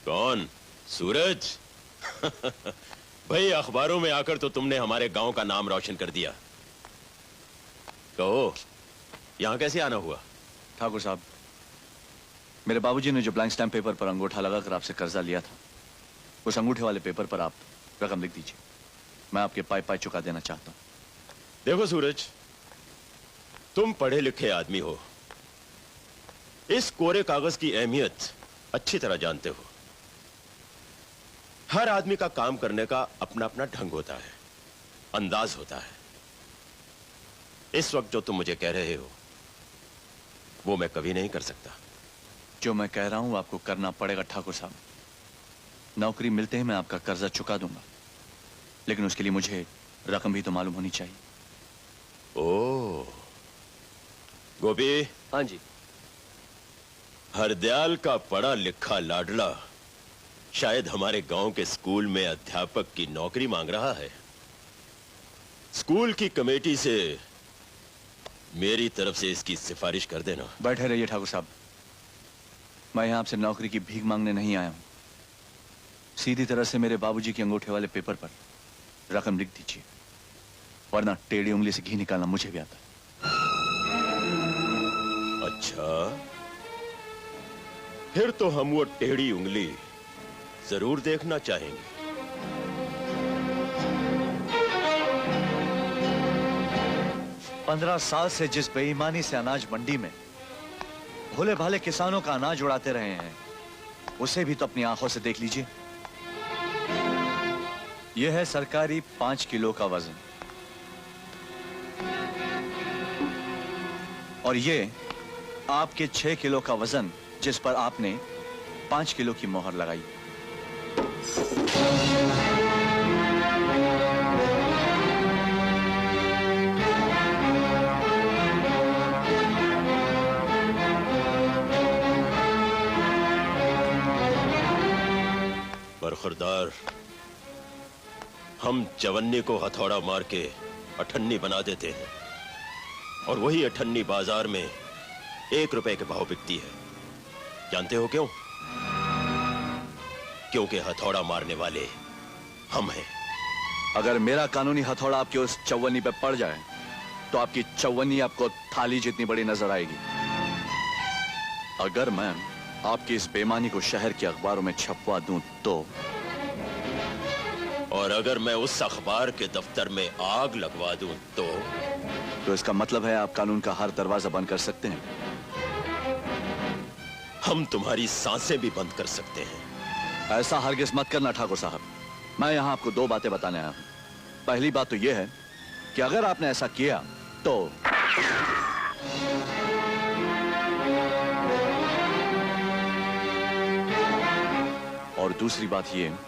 कौन? सूरज? भाई अखबारों में आकर तो तुमने हमारे गांव का नाम रोशन कर दिया। कहो, यहां कैसे आना हुआ? ठाकुर साहब, मेरे बाबूजी ने जो ब्लैंक स्टैम्प पेपर पर अंगूठा लगाकर आपसे कर्जा लिया था, उस अंगूठे वाले पेपर पर आप रकम लिख दीजिए। मैं आपके पाई पाई चुका देना चाहता हूं। देखो सूरज, तुम पढ़े लिखे आदमी हो, इस कोरे कागज की अहमियत अच्छी तरह जानते हो। हर आदमी का काम करने का अपना अपना ढंग होता है, अंदाज होता है। इस वक्त जो तुम मुझे कह रहे हो वो मैं कभी नहीं कर सकता। जो मैं कह रहा हूं आपको करना पड़ेगा ठाकुर साहब। नौकरी मिलते ही मैं आपका कर्जा चुका दूंगा, लेकिन उसके लिए मुझे रकम भी तो मालूम होनी चाहिए। ओह गोपी। हाँ जी। हरदयाल का पढ़ा लिखा लाडला शायद हमारे गांव के स्कूल में अध्यापक की नौकरी मांग रहा है। स्कूल की कमेटी से मेरी तरफ से इसकी सिफारिश कर देना। बैठे रहिए ठाकुर साहब, मैं यहां आपसे नौकरी की भीख मांगने नहीं आया हूं। सीधी तरह से मेरे बाबूजी के अंगूठे वाले पेपर पर रकम लिख दीजिए, वरना टेढ़ी उंगली से घी निकालना मुझे भी आता है। अच्छा, फिर तो हम वो टेढ़ी उंगली जरूर देखना चाहेंगे। 15 साल से जिस बेईमानी से अनाज मंडी में भोले भाले किसानों का अनाज उड़ाते रहे हैं, उसे भी तो अपनी आंखों से देख लीजिए। यह है सरकारी 5 किलो का वजन, और ये आपके 6 किलो का वजन, जिस पर आपने 5 किलो की मोहर लगाई। बरखुरदार, हम चवन्नी को हथौड़ा मार के अठन्नी बना देते हैं, और वही अठन्नी बाजार में 1 रुपए के भाव बिकती है। जानते हो क्यों? क्योंकि हथौड़ा मारने वाले हम हैं। अगर मेरा कानूनी हथौड़ा आपके उस चौवन्नी पे पड़ जाए तो आपकी चौवन्नी आपको थाली जितनी बड़ी नजर आएगी। अगर मैं आपकी इस बेईमानी को शहर के अखबारों में छपवा दूं तो, और अगर मैं उस अखबार के दफ्तर में आग लगवा दूं तो इसका मतलब है आप कानून का हर दरवाजा बंद कर सकते हैं। हम तुम्हारी सांसें भी बंद कर सकते हैं। ऐसा हरगिज मत करना ठाकुर साहब। मैं यहां आपको 2 बातें बताने आया हूं। पहली बात तो यह है कि अगर आपने ऐसा किया तो और दूसरी बात यह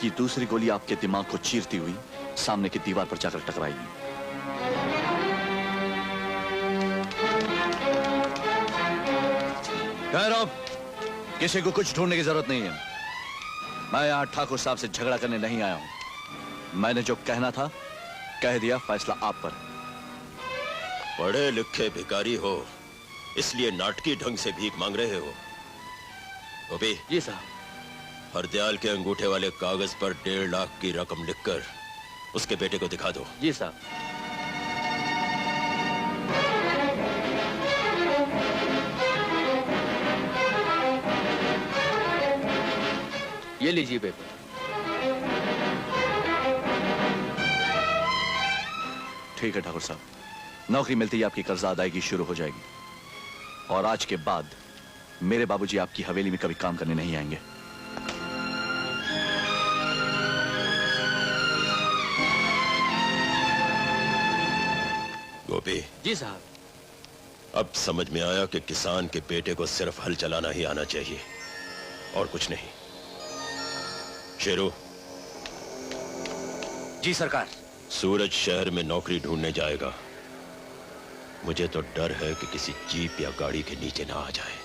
कि दूसरी गोली आपके दिमाग को चीरती हुई सामने की दीवार पर जाकर टकराएगी। खैर, किसी को कुछ ढूंढने की जरूरत नहीं है। मैं यहां ठाकुर साहब से झगड़ा करने नहीं आया हूं। मैंने जो कहना था कह दिया, फैसला आप पर। पढ़े लिखे भिखारी हो, इसलिए नाटकी ढंग से भीख मांग रहे हो। गोपी। जी साहब। हरदयाल के अंगूठे वाले कागज पर 1.5 लाख की रकम लिखकर उसके बेटे को दिखा दो। जी साहब। ये लीजिए पेपर। ठीक है ठाकुर साहब, नौकरी मिलते ही आपकी कर्जा अदायगी शुरू हो जाएगी, और आज के बाद मेरे बाबूजी आपकी हवेली में कभी काम करने नहीं आएंगे। गोपी। जी साहब। अब समझ में आया कि किसान के बेटे को सिर्फ हल चलाना ही आना चाहिए और कुछ नहीं। शेरू। जी सरकार। सूरज शहर में नौकरी ढूंढने जाएगा। मुझे तो डर है कि किसी जीप या गाड़ी के नीचे ना आ जाए।